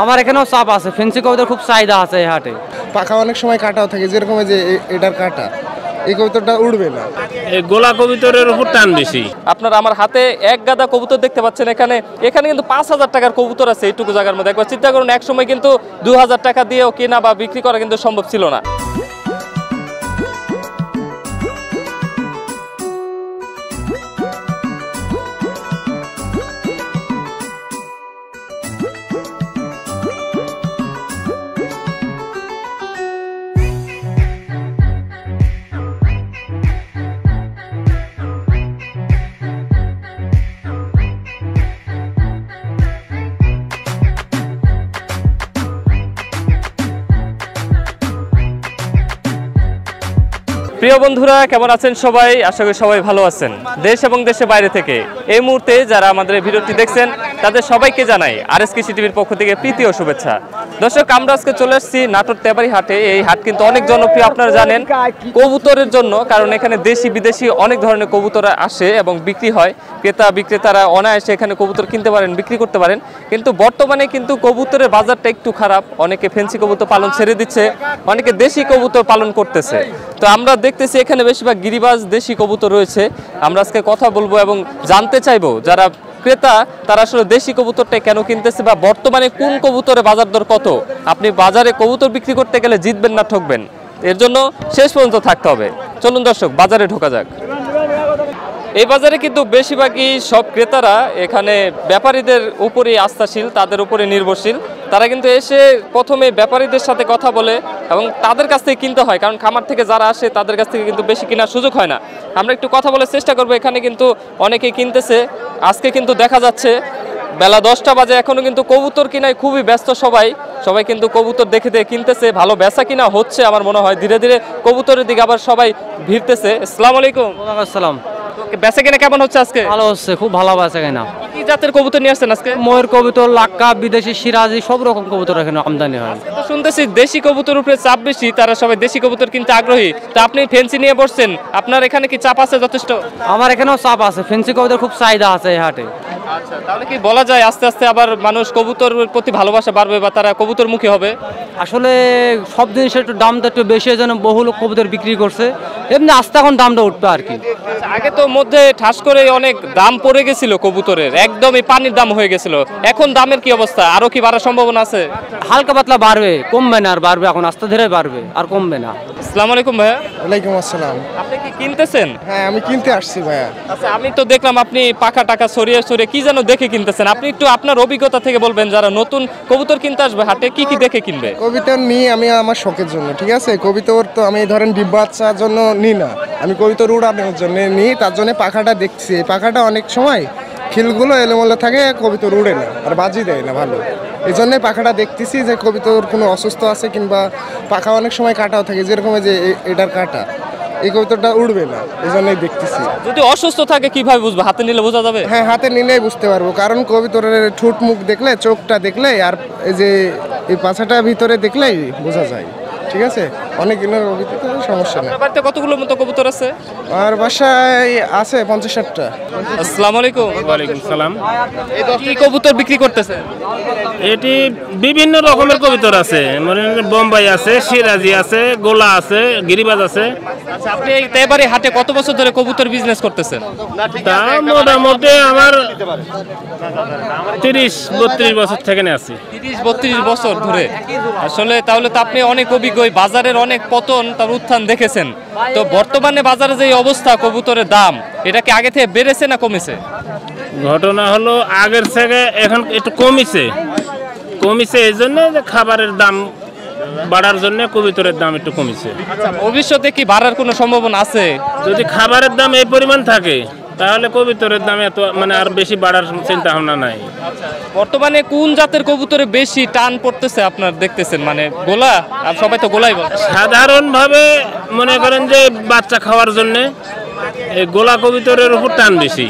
আমার এখানেও চাপ আছে, ফেন্সি কবুতর খুব চাহিদা আছে এই হাটে। পাখা অনেক সময় কাটাও থাকে, যেরকম যে এটার কাটা, এই কবুতরটা উড়বে না। এই গোলা কবুতরের উপর টান বেশি। আপনারা আমার হাতে এক গাদা কবুতর দেখতে পাচ্ছেন। এখানে কিন্তু 5,000 টাকার কবুতর আছে এইটুকু জায়গার মধ্যে। একবার চিন্তা করুন, এক সময় কিন্তু 2,000 টাকা দিয়েও কেনা বা বিক্রি করা কিন্তু সম্ভব ছিল না। প্রিয় বন্ধুরা, কেমন আছেন সবাই? আশা করি সবাই ভালো আছেন। দেশ এবং দেশের বাইরে থেকে এই মুহূর্তে যারা আমাদের ভিডিওটি দেখছেন তাদের সবাইকে জানাই আরএস কৃষি টিভির পক্ষ থেকে প্রীতি ও শুভেচ্ছা। দর্শক, আমরা আজকে চলে আসছি নাটোর তেবাড়ি হাটে। এই হাট কিন্তু অনেক জনপ্রিয়, আপনারা জানেন, কবুতরের জন্য। কারণ এখানে দেশি বিদেশি অনেক ধরনের কবুতর আসে এবং বিক্রি হয়। ক্রেতা বিক্রেতারা অনায়াসে এখানে কবুতর কিনতে পারেন, বিক্রি করতে পারেন। কিন্তু বর্তমানে কিন্তু কবুতরের বাজারটা একটু খারাপ। অনেকে ফেন্সি কবুতর পালন ছেড়ে দিচ্ছে, অনেকে দেশি কবুতর পালন করতেছে। তো আমরা দেখতেছি এখানে বেশিরভাগ গিরিবাজ দেশি কবুতর রয়েছে। আমরা আজকে কথা বলবো এবং জানতে চাইবো যারা ক্রেতা তারা আসলে দেশি কবুতরটা কেন কিনতেছে বা বর্তমানে কোন কবুতরের বাজার দর কত। আপনি বাজারে কবুতর বিক্রি করতে গেলে জিতবেন না ঠকবেন, এর জন্য শেষ পর্যন্ত থাকতে হবে। চলুন দর্শক, বাজারে ঢোকা যাক। এই বাজারে কিন্তু বেশিরভাগই সব ক্রেতারা এখানে ব্যাপারীদের উপরে আস্থাশীল, তাদের উপরে নির্ভরশীল। তারা কিন্তু এসে প্রথমে ব্যাপারীদের সাথে কথা বলে এবং তাদের কাছ থেকে কিনতে হয়, কারণ খামার থেকে যারা আসে তাদের কাছ থেকে কিন্তু বেশি কেনার সুযোগ হয় না। আমরা একটু কথা বলার চেষ্টা করবো। এখানে কিন্তু অনেকেই কিনতেছে। আজকে কিন্তু দেখা যাচ্ছে বেলা 10টা বাজে, এখনো কিন্তু কবুতর কিনায় খুবই ব্যস্ত সবাই কিন্তু কবুতর দেখে কিনতেছে। ভালো বেচা কিনা হচ্ছে আমার মনে হয়। ধীরে ধীরে কবুতরের দিকে আবার সবাই ভিড়তেছে। আসসালামু আলাইকুম। আসসালাম। বেচা কিনা কেমন হচ্ছে আজকে? ভালো হচ্ছে, খুব ভালো বেচা কিনা। কি জাতের কবুতর নিয়ে আসছেন আজকে? ময়ূর কবুতর, লাক্কা, বিদেশি, সিরাজি, সব রকম কবুতর এখানে আমদানি হয়। তো শুনতেছি দেশি কবুতর উপরে চাপ বেশি, তারা সবাই দেশি কবুতর কিনতে আগ্রহী। তো আপনি ফেন্সি নিয়ে বসছেন, আপনার এখানে কি চাপ আছে যথেষ্ট? আমার এখানেও চাপ আছে, ফেন্সি কবুতর খুব চাহিদা আছে এই হাটে। আচ্ছা, তাহলে কি বলা যায় আস্তে আস্তে আবার মানুষ কবুতরের প্রতি ভালোবাসা বাড়বে বা তারা কবুতরমুখী হবে? আসলে সব জিনিসের একটু দামটা একটু বেশি, যেন বহু লোক কবুতর বিক্রি করছে, এমনি আস্তে এখন দামটা উঠবে আর কি। আগে তো মধ্যে ঠাস করে অনেক দাম পড়ে গেছিল কবুতরের, একদমই পানির দাম হয়ে গেছিল। এখন দামের কি অবস্থা? আরো কি বাড়ার সম্ভাবনা আছে? হালকা পাতলা বাড়বে, কমবে না আর বাড়বে, এখন আস্তে ধীরে বাড়বে আর কমবে না। আসসালামু আলাইকুম ভাইয়া। ওয়ালাইকুম আসসালাম। আপনি কি কিনতেছেন? হ্যাঁ, আমি কিনতে আসছি ভাইয়া। আচ্ছা, আমি তো দেখলাম আপনি পাখা টাকা সরিয়ে কি যেন দেখে কিনতেছেন। আপনি একটু আপনার অভিজ্ঞতা থেকে বলবেন, যারা নতুন কবুতর কিনতে আসবে হাটে কি কি দেখে কিনবে? কবিতর নিই আমি আমার শখের জন্য, ঠিক আছে। কবিতর তো আমি ধরেন ডিম বাচ্চার জন্য নিই না, আমি কবিতর উড়ানোর জন্য নিই। তার জন্য পাখাটা দেখছি, এই পাখাটা অনেক সময় খিলগুলো এলোমেলো থাকে, কবিতর উড়ে না আর বাজি দেয় না ভালো। এই জন্যই পাখাটা দেখতেছি যে কবিতর কোনো অসুস্থ আছে, কিংবা পাখা অনেক সময় কাটাও থাকে, যেরকম যে এটার কাটা, এই কবিতরটা উড়বে না, এই জন্যই দেখতেছি। যদি অসুস্থ থাকে কিভাবে বুঝবে? হাতে নিলে বোঝা যাবে? হ্যাঁ, হাতে নিলেই বুঝতে পারবো, কারণ কবিতরের ঠোঁট মুখ দেখলে, চোখটা দেখলে, আর এই যে এই পাছাটা ভিতরে দেখলেই বোঝা যায়, ঠিক আছে। অনেক দিনের অভিজ্ঞতা, সমস্যা নেই। আপনার বাড়িতে কতগুলো মতো কবুতর আছে? আর বাসায় আছে 50-60টা। আসসালামু আলাইকুম। ওয়ালাইকুম সালাম। কি কবুতর বিক্রি করতেছেন? এটি বিভিন্ন রকমের কবুতর আছে, মানে বোম্বাই আছে, সিরাজি আছে, গোলা আছে, গিরিবাজ আছে। আচ্ছা, আপনি এই তেবাড়ি হাটে কত বছর ধরে কবুতর বিজনেস করতেছেন? তা মোটামুটি আমার 30-32 বছর থেকে আছি। 30-32 বছর ধরে। আসলে তাহলে তো আপনি অনেক অভিজ্ঞ, বাজারের অনেক পতন তার উত্থান দেখেছেন। তো বর্তমানে বাজারে যে অবস্থা, কবুতরের দাম এটা কি আগে থেকে বেড়েছে না কমেছে? ঘটনা হলো আগের থেকে এখন একটু কমিছে এই জন্য যে খাবারের দাম বাড়ার জন্য কবুতরের দাম একটু কমিছে। আচ্ছা, ভবিষ্যতে কি বাড়ার কোনো সম্ভাবনা আছে? যদি খাবারের দাম এই পরিমাণ থাকে তাহলে কবুতরের দাম এত মানে আর বেশি বাড়ার চিন্তা ভাবনা নাই। বর্তমানে কোন জাতের কবুতরে বেশি টান পড়তেছে আপনার দেখতেছেন? মানে গোলা, আর সবাই তো গোলাই বলে। সাধারণভাবে মনে করেন যে বাচ্চা খাওয়ার জন্য এই গোলা কবুতরের উপর টান বেশি।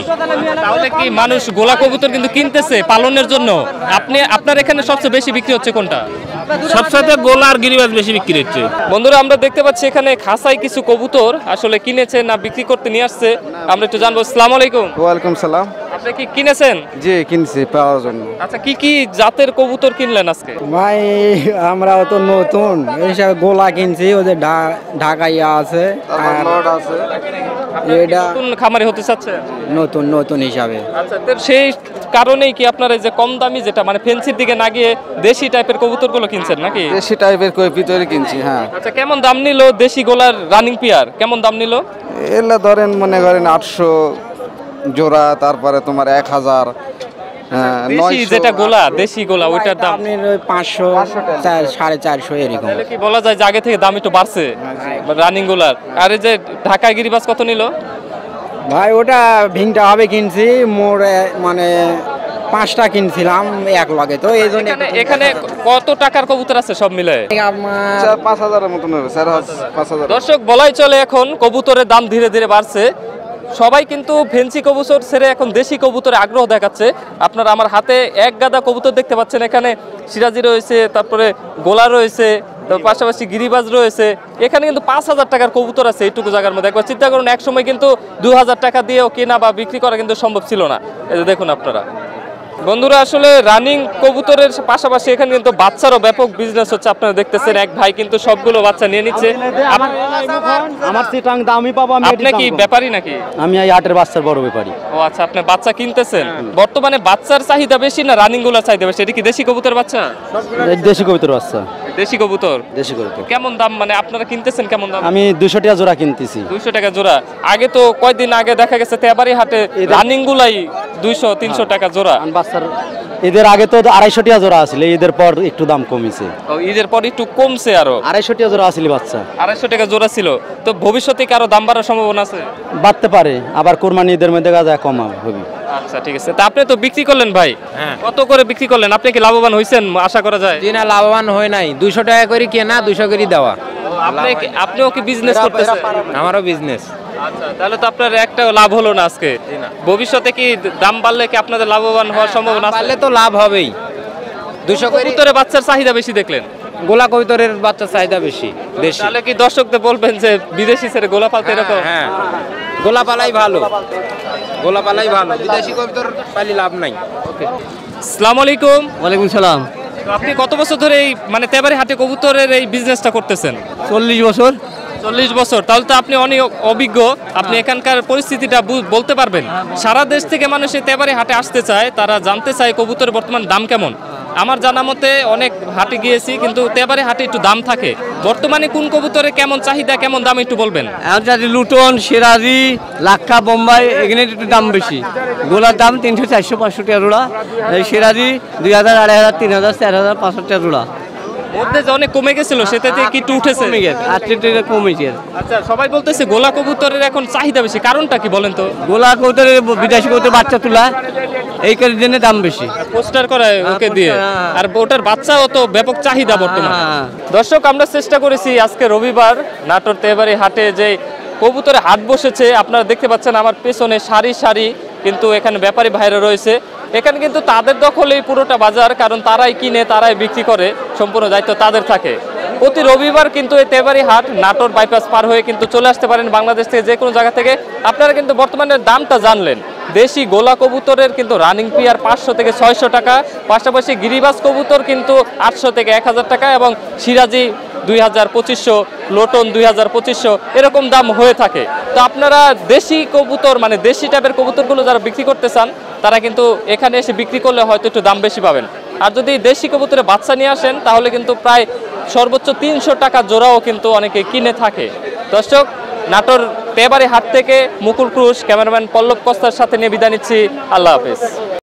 তাহলে কি মানুষ গোলা কবুতর কিন্তু কিনতেছে পালনের জন্য? আপনার এখানে সবচেয়ে বেশি বিক্রি হচ্ছে কোনটা? সবসাথে গোলা আর গিরিবাজ বেশি বিক্রি হচ্ছে। বন্ধুরা, আমরা দেখতে পাচ্ছি এখানে খাসায় কিছু কবুতর আসলে কিনেছে না বিক্রি করতে নিয়ে আসছে। আমরা একটু জানবো। আসসালামু আলাইকুম। ওয়ালাইকুম সালাম। আপনি কি কিনেছেন? জি কিনছি পাওয়ার জন্য। আচ্ছা, কি কি জাতের কবুতর কিনলেন আজকে? ভাই আমরাও তো নতুন এইসব গোলা কিনছি, ওদের ঢাকাইয়া আছে আর আছে এটা নতুন খামারি হতে চাচ্ছে? নতুন নতুন হিসাবে। আচ্ছা, তো সেই কারণেই কি আপনারা এই যে কম দামি যেটা মানে ফেন্সির দিকে না গিয়ে দেশি টাইপের কবুতরগুলো কিনছেন নাকি? দেশি টাইপের ভিতরে কিনছি। হ্যাঁ, আচ্ছা, কেমন দাম নিল দেশি গোলার রানিং পেয়ার? কেমন দাম নিল? এগুলা ধরেন মনে করেন 800 জোড়া, তারপরে তোমার 1000। হ্যাঁ, দেশি যেটা গোলা, দেশি গোলা ওইটার দাম আপনি 500 450 এরকম। তাহলে কি বলা যায় যে আগে থেকে দাম একটু বাড়ছে রানিং গোলার? আর এই যে ঢাকায় গিরিবাজ কত নিল? ভাই ওটা ভিংটা হবে কিনছি, মোর মানে 5টা কিনছিলাম এক লগে, তো এই জন্য এখানে কত টাকার কবুতর আছে সব মিলে? 5000 মতন হবে, 5000। দর্শক, বলাই চলে এখন কবুতরের দাম ধীরে ধীরে বাড়ছে। সবাই কিন্তু ফেন্সি কবুতর ছেড়ে এখন দেশি কবুতরে আগ্রহ দেখাচ্ছে। আপনারা আমার হাতে এক গাদা কবুতর দেখতে পাচ্ছেন। এখানে সিরাজি রয়েছে, তারপরে গোলা রয়েছে, তার পাশাপাশি গিরিবাজ রয়েছে। এখানে কিন্তু 5000 টাকার কবুতর আছে এইটুকু জায়গার মধ্যে। একবার চিন্তা করুন, এক সময় কিন্তু 2000 টাকা দিয়েও কেনা বা বিক্রি করা কিন্তু সম্ভব ছিল না। এই যে দেখুন আপনারা বন্ধুরা, আসলে রানিং কবুতরের পাশাপাশি এখানে কিন্তু বাচ্চারও ব্যাপক বিজনেস হচ্ছে। আপনারা দেখতেছেন এক ভাই কিন্তু সবগুলো বাচ্চা নিয়ে নিচ্ছে। আমার চিটাং দামই পাবো। আপনি কি ব্যাপারী নাকি? আমি এই আটের বাচ্চার বড় ব্যাপারী। ও আচ্ছা, আপনি বাচ্চা কিনতেছেন। বর্তমানে বাচ্চার চাহিদা বেশি না রানিং গুলার চাহিদা বেশি? এটা কি দেশি কবুতর বাচ্চা? দেশি কবুতর বাচ্চা। দেশি কবুতর। দেশি কবুতর কেমন দাম মানে আপনারা কিনতেছেন কেমন দাম? আমি 200 টাকা জোড়া কিনতেছি। 200 টাকা জোড়া। আগে তো কয়েকদিন আগে দেখা গেছে তেবারি হাটে রানিং গুলাই 200-300 টাকা জোড়া। বাচ্চার ঈদের আগে তো 250 টাকা জোড়া আছিল, ঈদের পর একটু দাম কমিছে। ও, ঈদের পর একটু কমছে আরো। 250 টাকা জোড়া আছিল বাচ্চা। 250 টাকা জোড়া ছিল। তো ভবিষ্যতে কি আরো দাম বাড়ার সম্ভাবনা আছে? বাড়তে পারে, আবার কোরবানি ঈদের মধ্যে গাজা কমা হবে। আচ্ছা, ঠিক আছে। তা আপনি তো বিক্রি করলেন ভাই, কত করে বিক্রি করলেন? আপনি কি লাভবান হইছেন আশা করা যায়? জি না, লাভবান হয় নাই। 200 টাকা করে কেনা, 200 করে দেওয়া। আপনিও কি বিজনেস করতেছেন? আমারও বিজনেস। আচ্ছা, তাহলে তো আপনার একটা লাভ হলো না আজকে। ভবিষ্যতে কি দাম বাড়লে কি আপনাদের লাভবান হওয়ার সম্ভাবনা আছে? পারলে তো লাভ হবেই। 200 করে কবুতরে বাচ্চার চাহিদা বেশি দেখলেন? গোলা কবুতরের বাচ্চার চাহিদা বেশি দেশি। তাহলে কি দর্শকদের বলবেন যে বিদেশি ছেড়ে গোলা পালতে এরকম? হ্যাঁ, গোলা পালাই ভালো, গোলা পালাই ভালো। বিদেশি কবুতর পালি লাভ নাই। ওকে, আসসালামু আলাইকুম। ওয়ালাইকুম সালাম। তো আপনি কত বছর ধরে এই মানে তেবারি হাটে কবুতরের এই বিজনেসটা করতেছেন? 40 বছর। 40 বছর। তাহলে তো আপনি অনেক অভিজ্ঞ। আপনি এখানকার পরিস্থিতিটা বলতে পারবেন। সারা দেশ থেকে মানুষ এই তেবারি হাটে আসতে চায়, তারা জানতে চায় কবুতরের বর্তমান দাম কেমন। আমার জানা মতে অনেক হাটে গিয়েছি, কিন্তু তেবারি হাটে একটু দাম থাকে। বর্তমানে কোন কবুতরের কেমন চাহিদা, কেমন দাম একটু বলবেন? লুটন, সিরাজি, লাক্ষা, বোম্বাই এখানে একটু দাম বেশি। গোলার দাম 300 400 500 টাকা জোড়া। সিরাজি 2000 2500 3000 4000 500 টাকা জোড়া। মধ্যে যে অনেক কমে গেছিল সেটাতে কি একটু উঠেছে? কমেছে। আচ্ছা, সবাই বলতেছে গোলা কবুতরের এখন চাহিদা বেশি, কারণটা কি বলেন তো? গোলা কবুতরের বিদেশি কবুতর বাচ্চা তোলা, এই কারণে জন্য দাম বেশি। পোস্টার করায় ওকে দিয়ে, আর ওটার বাচ্চাও তো ব্যাপক চাহিদা বর্তমানে। দর্শক, আমরা চেষ্টা করেছি আজকে রবিবার নাটোর তেবারি হাটে যে কবুতরের হাট বসেছে, আপনারা দেখতে পাচ্ছেন আমার পেছনে সারি সারি কিন্তু এখানে ব্যাপারী ভাইরা রয়েছে। এখানে কিন্তু তাদের দখলেই পুরোটা বাজার, কারণ তারাই কিনে তারাই বিক্রি করে, সম্পূর্ণ দায়িত্ব তাদের থাকে। প্রতি রবিবার কিন্তু এই তেবারি হাট নাটোর বাইপাস পার হয়ে কিন্তু চলে আসতে পারেন বাংলাদেশ থেকে যে কোনো জায়গা থেকে। আপনারা কিন্তু বর্তমানে দামটা জানলেন। দেশি গোলা কবুতরের কিন্তু রানিং পেয়ার 500 থেকে 600 টাকা, পাশাপাশি গিরিবাজ কবুতর কিন্তু 800 থেকে 1000 টাকা, এবং সিরাজি 2000-2500, লোটন 2000-2500 এরকম দাম হয়ে থাকে। তো আপনারা দেশি কবুতর মানে দেশি টাইপের কবুতরগুলো যারা বিক্রি করতে চান, তারা কিন্তু এখানে এসে বিক্রি করলে হয়তো একটু দাম বেশি পাবেন। আর যদি দেশি কবুতরের বাচ্চা নিয়ে আসেন, তাহলে কিন্তু প্রায় সর্বোচ্চ 300 টাকা জোড়াও কিন্তু অনেকে কিনে থাকে। দর্শক, নাটোর তেবারি হাট থেকে মুকুল ক্রুশ, ক্যামেরাম্যান পল্লব কস্তার সাথে নিয়ে বিদায় নিচ্ছি। আল্লাহ হাফেজ।